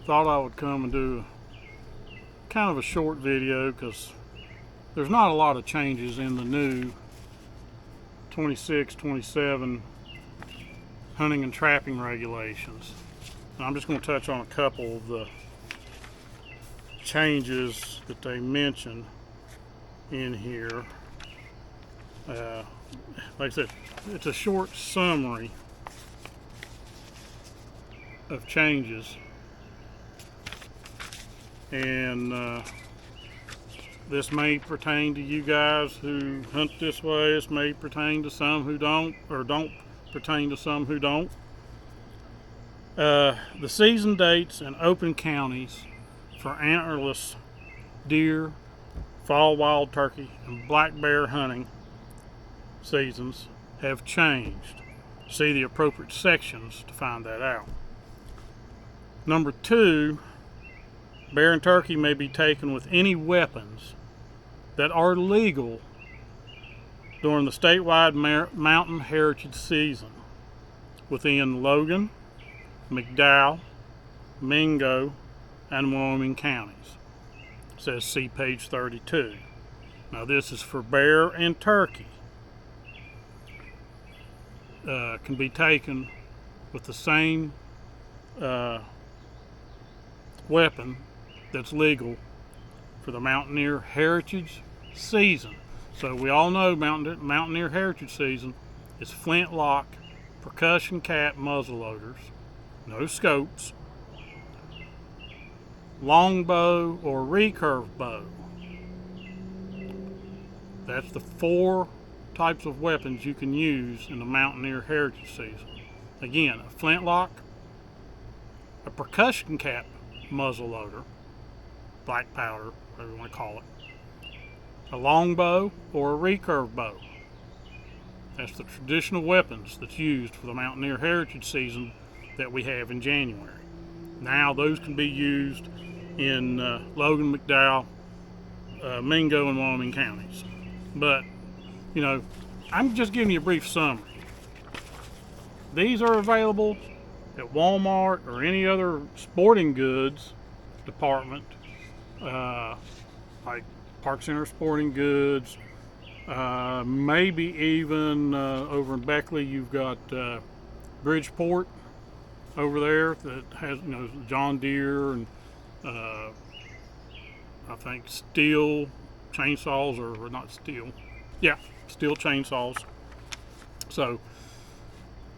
thought I would come and do kind of a short video because there's not a lot of changes in the new 26, 27 hunting and trapping regulations. And I'm just going to touch on a couple of the changes that they mention in here. Like I said, it's a short summary of changes, and this may pertain to you guys who hunt this way. This may pertain to some who don't, or don't pertain to some who don't. The season dates in open counties for antlerless deer, fall wild turkey, and black bear hunting seasons have changed. See the appropriate sections to find that out. Number 2, bear and turkey may be taken with any weapons that are legal during the statewide mountain heritage season within Logan, McDowell, Mingo, and Wyoming counties. It says see page 32. Now this is for bear and turkey. Can be taken with the same weapon that's legal for the Mountaineer Heritage season. So we all know Mountaineer Heritage season is flintlock, percussion cap muzzleloaders, no scopes, longbow or recurve bow. That's the 4 types of weapons you can use in the Mountaineer Heritage season. Again, a flintlock, a percussion cap muzzleloader, black powder, whatever you want to call it, a longbow or a recurve bow. That's the traditional weapons that's used for the Mountaineer Heritage season that we have in January. Now those can be used in Logan, McDowell, Mingo, and Wyoming counties. But, you know, I'm just giving you a brief summary. These are available at Walmart or any other sporting goods department, like Park Center Sporting Goods, maybe even over in Beckley you've got Bridgeport over there that has, you know, John Deere and I think Steel chainsaws, or not Steel, yeah, Steel chainsaws. So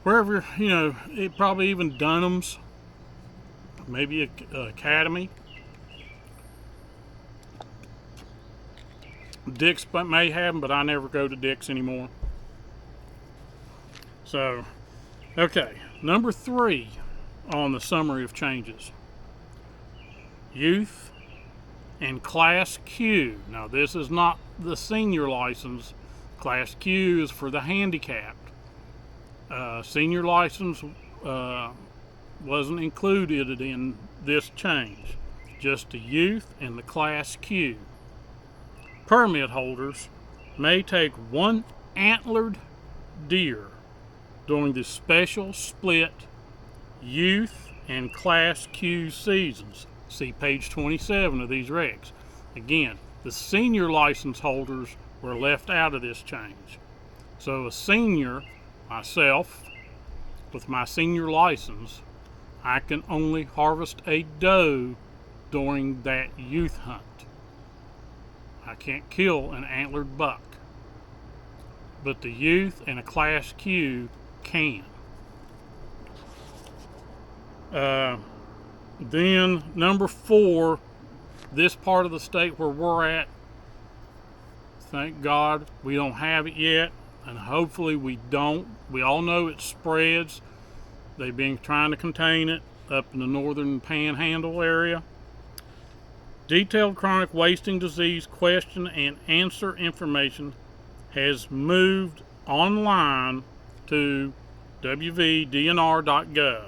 wherever, you know, it probably even Dunham's, maybe Academy. Dick's may have them, but I never go to Dick's anymore. So, okay, number 3 on the summary of changes. Youth and Class Q. Now this is not the senior license. Class Q is for the handicapped. Senior license wasn't included in this change. Just the youth and the Class Q. Permit holders may take 1 antlered deer during the special split youth and Class Q seasons. See page 27 of these regs. Again, the senior license holders were left out of this change. So a senior, myself, with my senior license, I can only harvest a doe during that youth hunt. I can't kill an antlered buck, but the youth and a Class Q can. Then number 4, this part of the state where we're at, thank God we don't have it yet, and hopefully we don't. We all know it spreads. They've been trying to contain it up in the northern panhandle area. Detailed chronic wasting disease question and answer information has moved online to wvdnr.gov.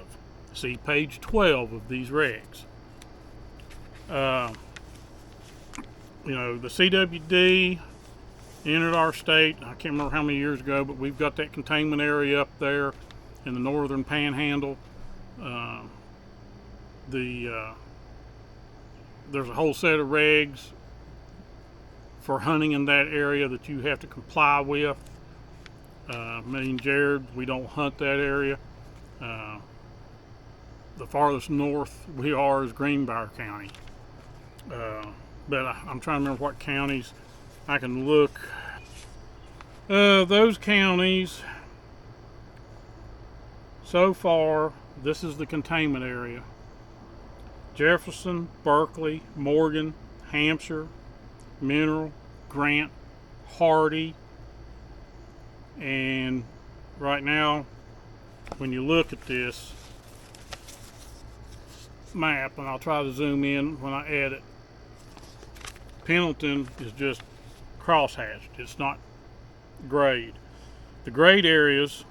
See page 12 of these regs. You know, the CWD entered our state, I can't remember how many years ago, but we've got that containment area up there in the northern panhandle. The There's a whole set of regs for hunting in that area that you have to comply with. Me and Jared, we don't hunt that area. The farthest north we are is Greenbrier County. But I'm trying to remember what counties I can look. Those counties, so far, this is the containment area. Jefferson, Berkeley, Morgan, Hampshire, Mineral, Grant, Hardy, and right now, when you look at this map, and I'll try to zoom in when I add it, Pendleton is just crosshatched. It's not grayed. The grayed areas,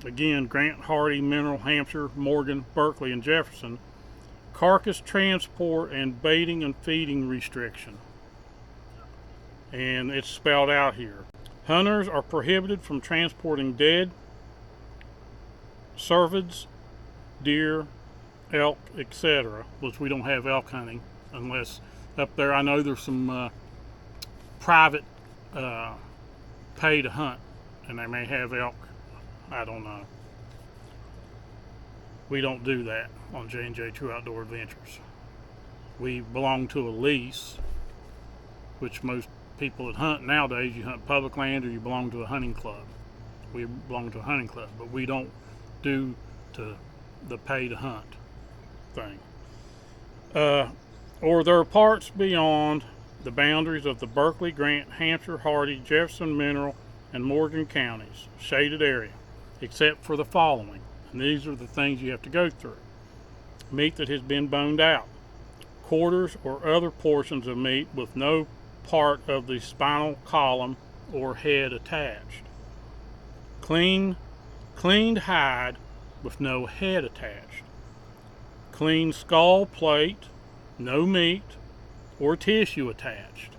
again, Grant, Hardy, Mineral, Hampshire, Morgan, Berkeley, and Jefferson, carcass transport and baiting and feeding restriction. And it's spelled out here. Hunters are prohibited from transporting dead cervids, deer, elk, etc., which we don't have elk hunting unless up there. I know there's some private pay to hunt, and they may have elk. I don't know. We don't do that on J&J True Outdoor Adventures. We belong to a lease, which most people that hunt nowadays, you hunt public land or you belong to a hunting club. We belong to a hunting club, but we don't do the pay to hunt thing. Or there are parts beyond the boundaries of the Berkeley, Grant, Hampshire, Hardy, Jefferson, Mineral, and Morgan counties, shaded area, except for the following. And these are the things you have to go through. Meat that has been boned out, quarters or other portions of meat with no part of the spinal column or head attached. Cleaned hide with no head attached. Clean skull plate, no meat or tissue attached,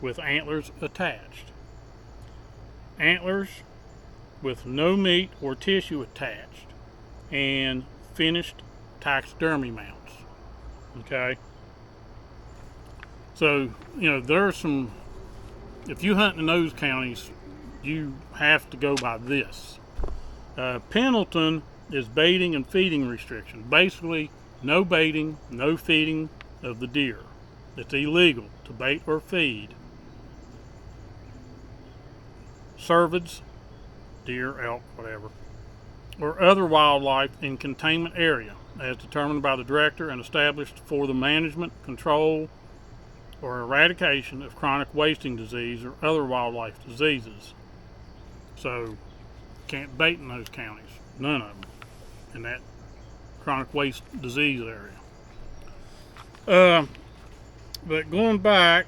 with antlers attached. Antlers with no meat or tissue attached, and finished taxidermy mounts. Okay? So, you know, there are some, if you hunt in those counties, you have to go by this. Pendleton is baiting and feeding restriction. Basically, no baiting, no feeding of the deer. It's illegal to bait or feed cervids, deer, elk, whatever, or other wildlife in containment area as determined by the director and established for the management, control, or eradication of chronic wasting disease or other wildlife diseases. So, can't bait in those counties, none of them, in that chronic waste disease area. But going back,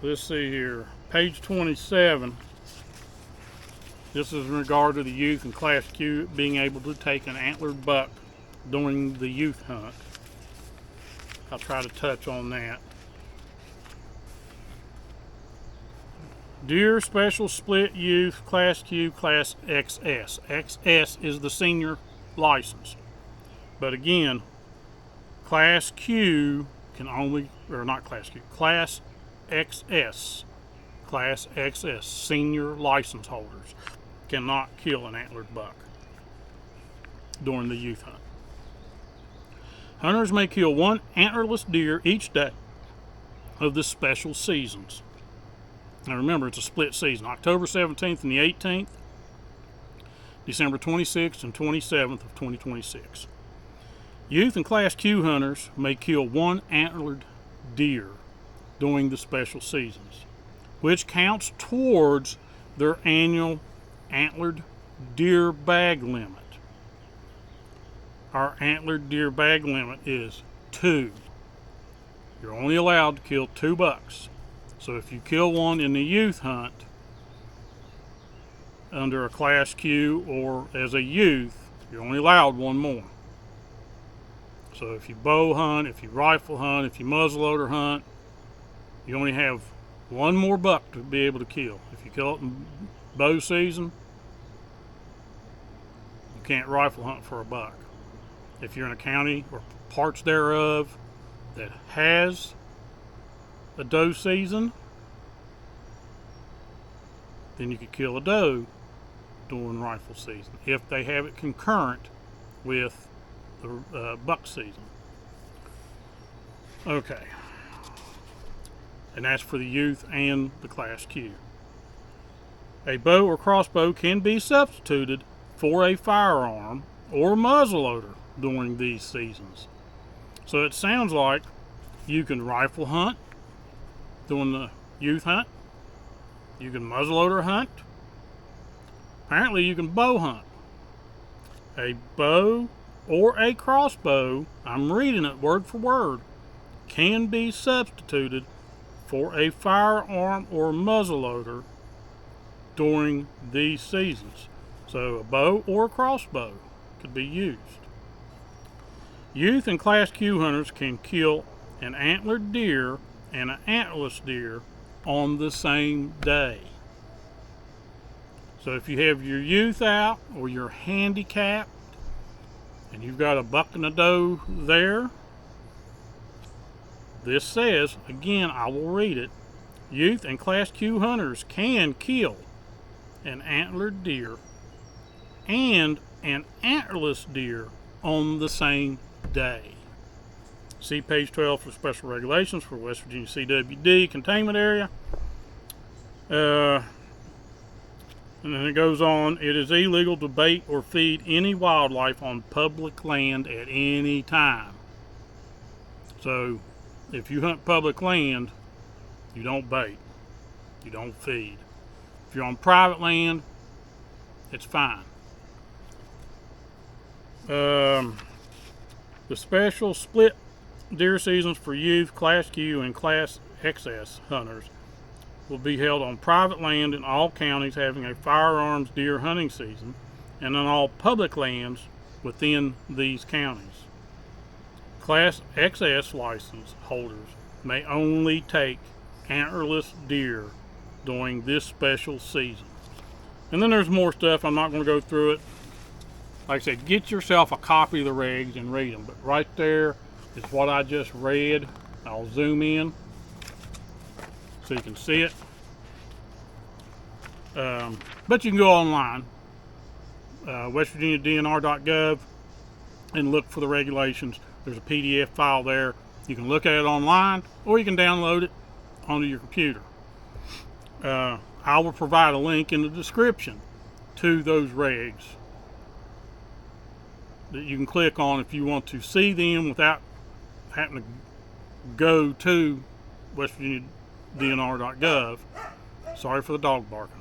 let's see here, page 27. This is in regard to the youth and Class Q being able to take an antlered buck during the youth hunt. I'll try to touch on that. Deer Special Split Youth Class Q Class XS. XS is the senior license. But again, Class Q can only, or not Class Q, Class XS. Class XS, senior license holders, cannot kill an antlered buck during the youth hunt. Hunters may kill one antlerless deer each day of the special seasons. Now remember, it's a split season, October 17th and the 18th, December 26th and 27th of 2026. Youth and Class Q hunters may kill one antlered deer during the special seasons, which counts towards their annual antlered deer bag limit. Our antlered deer bag limit is 2. You're only allowed to kill 2 bucks. So if you kill one in the youth hunt under a Class Q or as a youth, you're only allowed 1 more. So if you bow hunt, if you rifle hunt, if you muzzleloader hunt, you only have 1 more buck to be able to kill. If you kill it in bow season, you can't rifle hunt for a buck. If you're in a county or parts thereof that has a doe season, then you could kill a doe during rifle season if they have it concurrent with the buck season. Okay, and that's for the youth and the Class Q. A bow or crossbow can be substituted for a firearm or muzzleloader during these seasons. So it sounds like you can rifle hunt during the youth hunt, you can muzzleloader hunt, apparently you can bow hunt. A bow or a crossbow, I'm reading it word for word, can be substituted for a firearm or muzzleloader during these seasons. So a bow or a crossbow could be used. Youth and Class Q hunters can kill an antlered deer and an antlerless deer on the same day. So if you have your youth out or you're handicapped and you've got a buck and a doe there, this says, again, I will read it, youth and Class Q hunters can kill an antlered deer and an antlerless deer on the same day. See page 12 for special regulations for West Virginia CWD containment area. And then it goes on, it is illegal to bait or feed any wildlife on public land at any time. So if you hunt public land, you don't bait, you don't feed. If you're on private land, it's fine. The special split deer seasons for youth, Class Q, and Class XS hunters will be held on private land in all counties having a firearms deer hunting season and on all public lands within these counties. Class XS license holders may only take antlerless deer during this special season. And then there's more stuff. I'm not going to go through it. Like I said, get yourself a copy of the regs and read them. But right there is what I just read. I'll zoom in so you can see it. But you can go online, westvirginiadnr.gov, and look for the regulations. There's a PDF file there. You can look at it online, or you can download it onto your computer. I will provide a link in the description to those regs that you can click on if you want to see them without having to go to westvirginiadnr.gov. Sorry for the dog barking.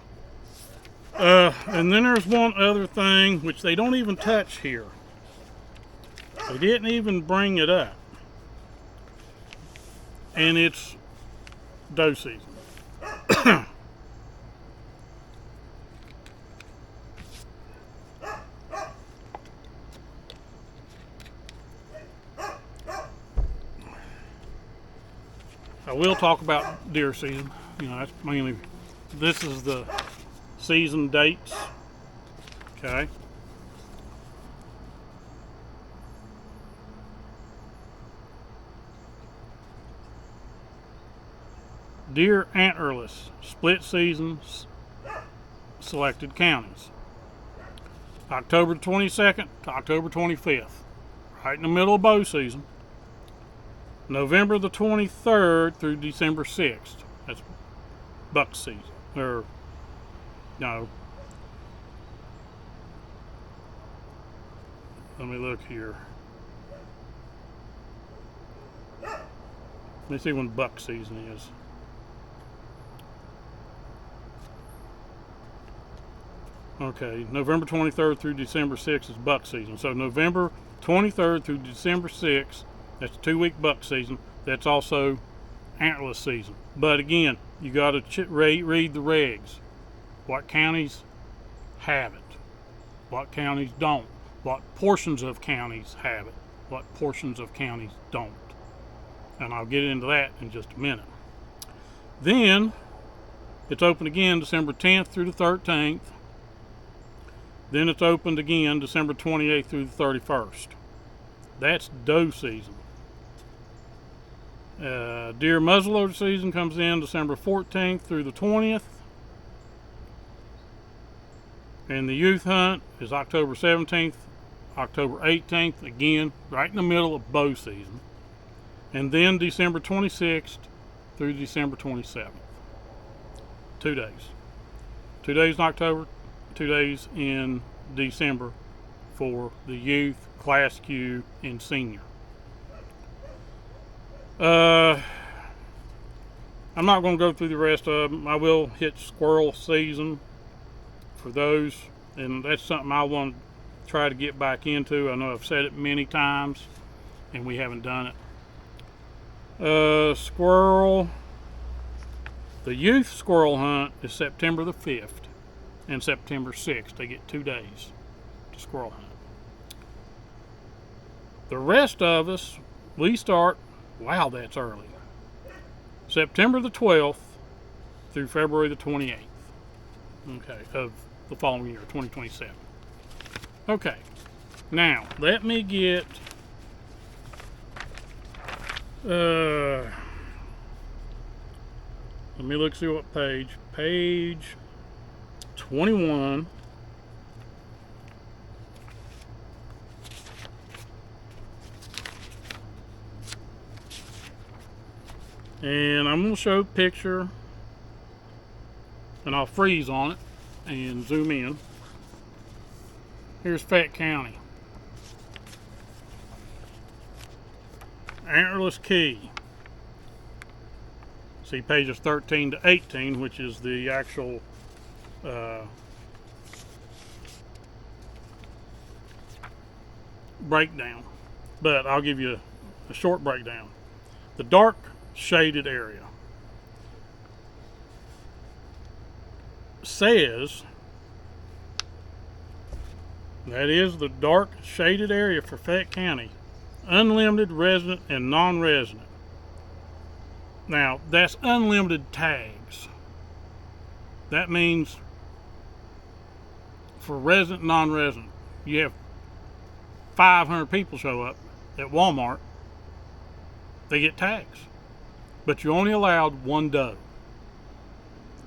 And then there's one other thing which they don't even touch here. They didn't even bring it up. And it's doe season. I will talk about deer season. You know, that's mainly, this is the season dates. Okay. Deer antlerless, split seasons, selected counties. October 22nd to October 25th, right in the middle of bow season. November the 23rd through December 6th, that's buck season, or no. Let me look here. Let me see when buck season is. Okay, November 23rd through December 6th is buck season. So November 23rd through December 6th, that's a 2-week buck season. That's also antlerless season. But again, you got to read the regs. What counties have it? What counties don't? What portions of counties have it? What portions of counties don't? And I'll get into that in just a minute. Then it's open again December 10th through the 13th. Then it's opened again December 28th through the 31st. That's doe season. Deer muzzleloader season comes in December 14th through the 20th. And the youth hunt is October 17th, October 18th, again, right in the middle of bow season. And then December 26th through December 27th. 2 days. 2 days in October, 2 days in December for the youth, Class Q, and senior. I'm not going to go through the rest of them. I will hit squirrel season for those, and that's something I want to try to get back into. I know I've said it many times, and we haven't done it. Squirrel. The youth squirrel hunt is September the 5th and September 6th. They get 2 days to squirrel hunt. The rest of us, we start, wow, that's early, September the 12th through February the 28th, okay, of the following year, 2027. Okay, now let me get let me look, see what page 21. And I'm going to show a picture, and I'll freeze on it and zoom in. Here's Fayette County. Antlerless Key. See pages 13 to 18, which is the actual breakdown. But I'll give you a short breakdown. The dark shaded area says that is the dark shaded area for Fayette County, unlimited, resident, and non-resident. Now that's unlimited tags. That means for resident, non-resident, you have 500 people show up at Walmart, they get tags. But you're only allowed one doe.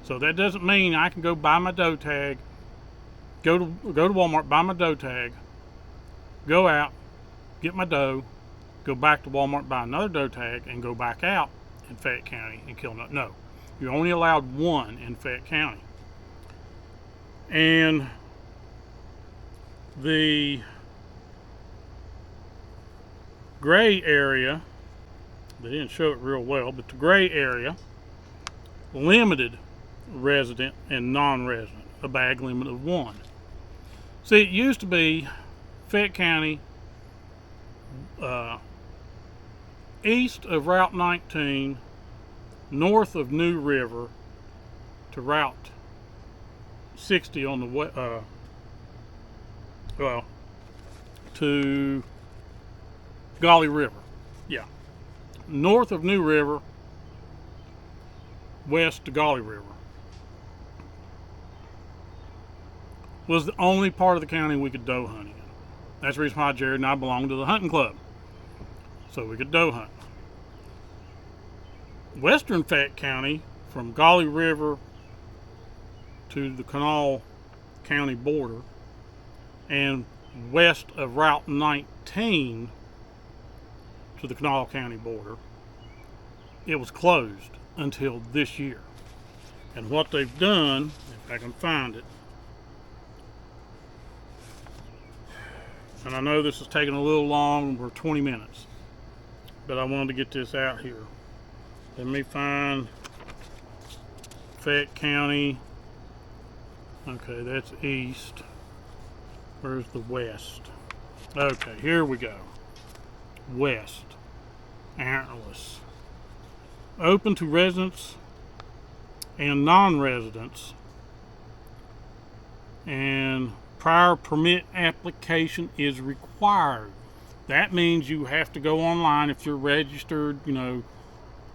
So that doesn't mean I can go buy my doe tag, go to Walmart, buy my doe tag, go out, get my doe, go back to Walmart, buy another doe tag, and go back out in Fayette County and kill no. No, you're only allowed one in Fayette County. And the gray area, they didn't show it real well, but the gray area, limited resident and non-resident, a bag limit of 1. See, it used to be Fayette County, east of Route 19, north of New River, to Route 60 on the to Golly River. Yeah. North of New River, west to Golly River, was the only part of the county we could doe hunt in. That's the reason why Jared and I belong to the hunting club, so we could doe hunt. Western Fayette County, from Golly River to the Kanawha County border, and west of Route 19 to the Kanawha County border, it was closed until this year. And what they've done, if I can find it, and I know this is taking a little long, we're 20 minutes, but I wanted to get this out here. Let me find Fayette County. Okay, that's east. Where's the west? Okay, here we go. West. Antlerless. Open to residents and non-residents, and prior permit application is required. That means you have to go online if you're registered,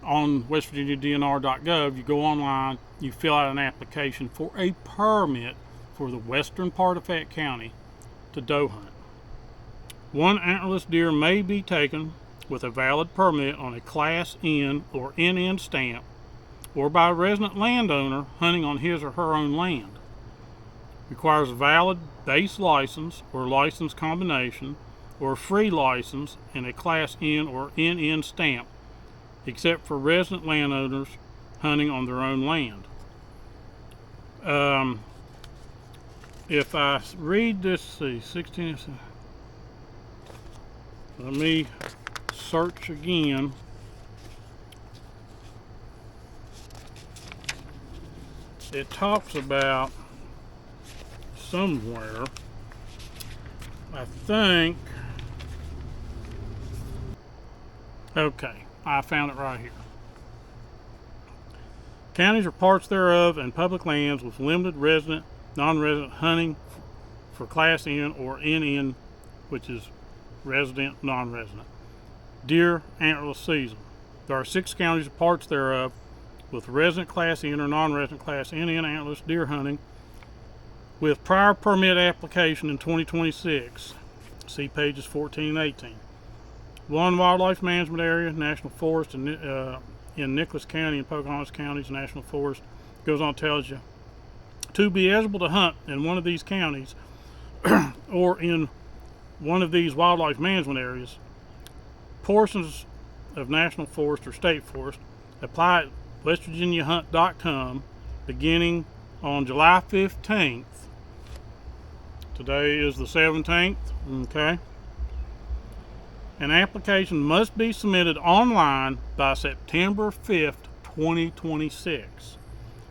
on westvirginiadnr.gov. You go online, you fill out an application for a permit for the western part of Fayette County to doe hunt. One antlerless deer may be taken with a valid permit on a Class N or NN stamp or by a resident landowner hunting on his or her own land. Requires a valid base license or license combination or a free license and a Class N or NN stamp, except for resident landowners hunting on their own land. If I read this, see, 16, let me search again. It talks about somewhere, I think, okay, I found it right here. Counties or parts thereof and public lands with limited resident, non-resident hunting for Class N or NN, which is resident, non-resident, deer antlerless season. There are 6 counties or parts thereof with resident Class N or non-resident Class NN antlerless deer hunting with prior permit application in 2026. See pages 14 and 18. One wildlife management area, National Forest in Nicholas County and Pocahontas Counties, National Forest, goes on, tells you to be eligible to hunt in one of these counties or in one of these wildlife management areas. Portions of National Forest or State Forest apply at westvirginiahunt.com beginning on July 15th. Today is the 17th, okay? An application must be submitted online by September 5th, 2026.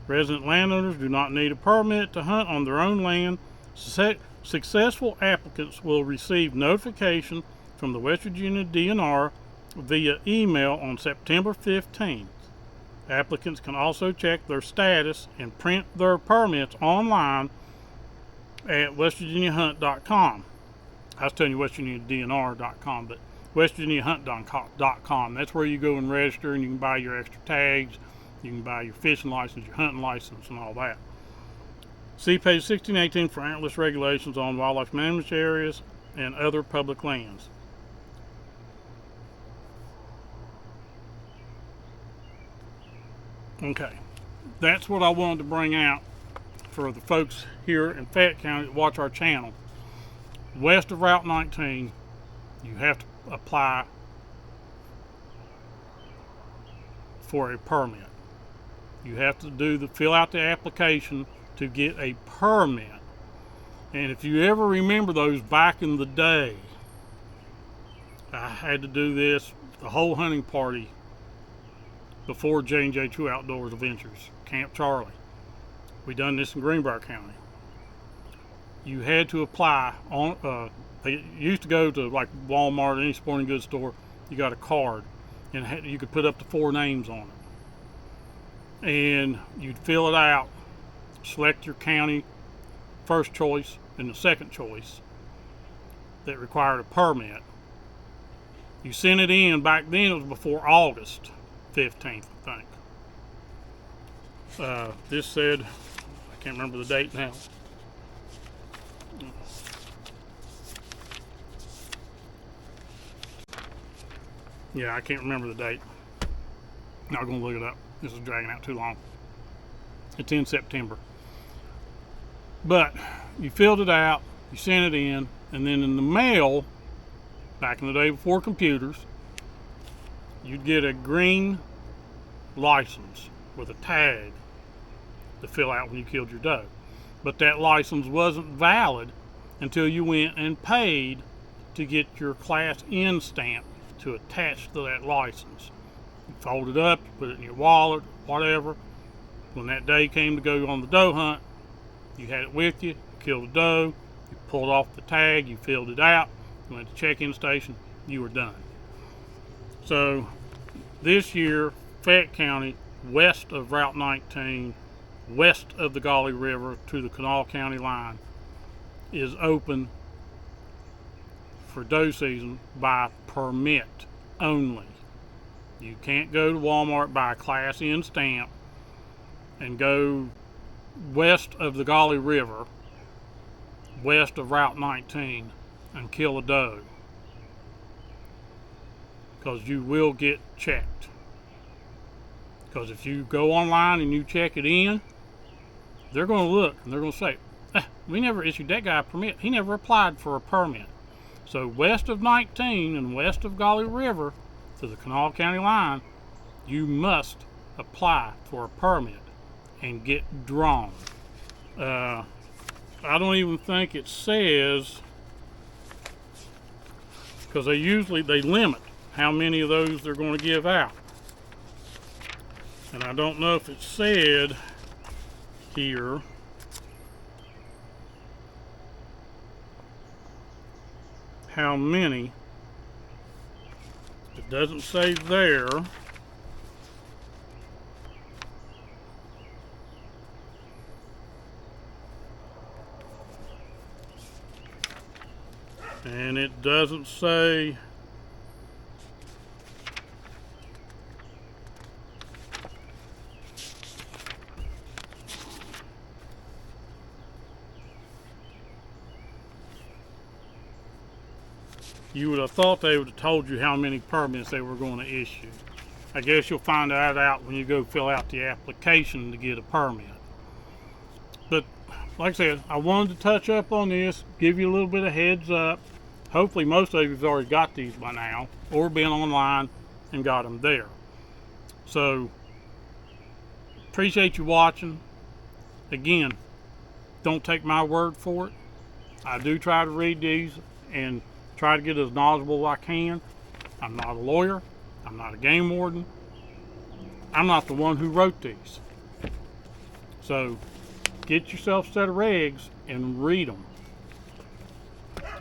Resident landowners do not need a permit to hunt on their own land. Successful applicants will receive notification from the West Virginia DNR via email on September 15th. Applicants can also check their status and print their permits online at westvirginiahunt.com. I was telling you westvirginiadnr.com, but westvirginiahunt.com. That's where you go and register, and you can buy your extra tags, you can buy your fishing license, your hunting license, and all that. See page 16-18 for antlerless regulations on wildlife management areas and other public lands. Okay, that's what I wanted to bring out for the folks here in Fayette County that watch our channel. West of Route 19, you have to apply for a permit. You have to fill out the application to get a permit. And if you ever remember those back in the day, I had to do this, the whole hunting party before J&J True Outdoors Adventures, Camp Charlie. We done this in Greenbrier County. You had to apply on, they used to go to like Walmart or any sporting goods store, you got a card, and you could put up to 4 names on it. And you'd fill it out, select your county first choice and the second choice that required a permit. You sent it in, back then it was before August 15th, I think. This said, I can't remember the date now. Yeah, I can't remember the date. Not going to look it up. This is dragging out too long. It's in September. But you filled it out, you sent it in, and then in the mail, back in the day before computers, you'd get a green license with a tag to fill out when you killed your doe. But that license wasn't valid until you went and paid to get your Class N stamp to attach to that license. You fold it up, you put it in your wallet, whatever. When that day came to go on the doe hunt, you had it with you, you killed a doe, you pulled off the tag, you filled it out, you went to the check-in station, you were done. So this year, Fayette County, west of Route 19, west of the Gauley River to the Kanawha County line, is open for doe season by permit only. You can't go to Walmart, buy a Class N stamp, and go west of the Gauley River, west of Route 19, and kill a doe. because you will get checked. Because if you go online and you check it in, they're going to look and they're going to say, we never issued that guy a permit. He never applied for a permit. So west of 19 and west of Gauley River to the Kanawha County line, you must apply for a permit and get drawn. I don't even think it says, because they limit how many of those they're going to give out. And I don't know if it said here how many. It doesn't say there. And it doesn't say you would have thought they would have told you how many permits they were going to issue. I guess you'll find that out when you go fill out the application to get a permit. But like I said, I wanted to touch up on this, give you a little bit of heads up. Hopefully most of you have already got these by now or been online and got them there. So appreciate you watching. Again, don't take my word for it. I do try to read these and try to get as knowledgeable as I can. I'm not a lawyer. I'm not a game warden. I'm not the one who wrote these. So get yourself a set of regs and read them.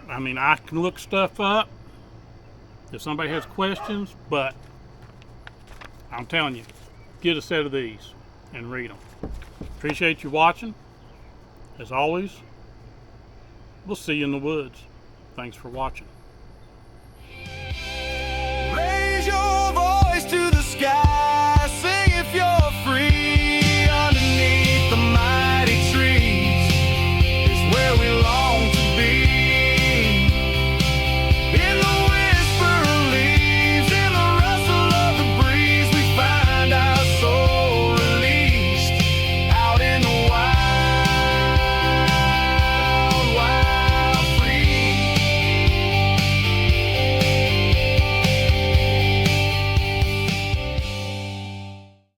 I mean, I can look stuff up if somebody has questions, but I'm telling you, get a set of these and read them. Appreciate you watching. As always, we'll see you in the woods. Thanks for watching. Raise your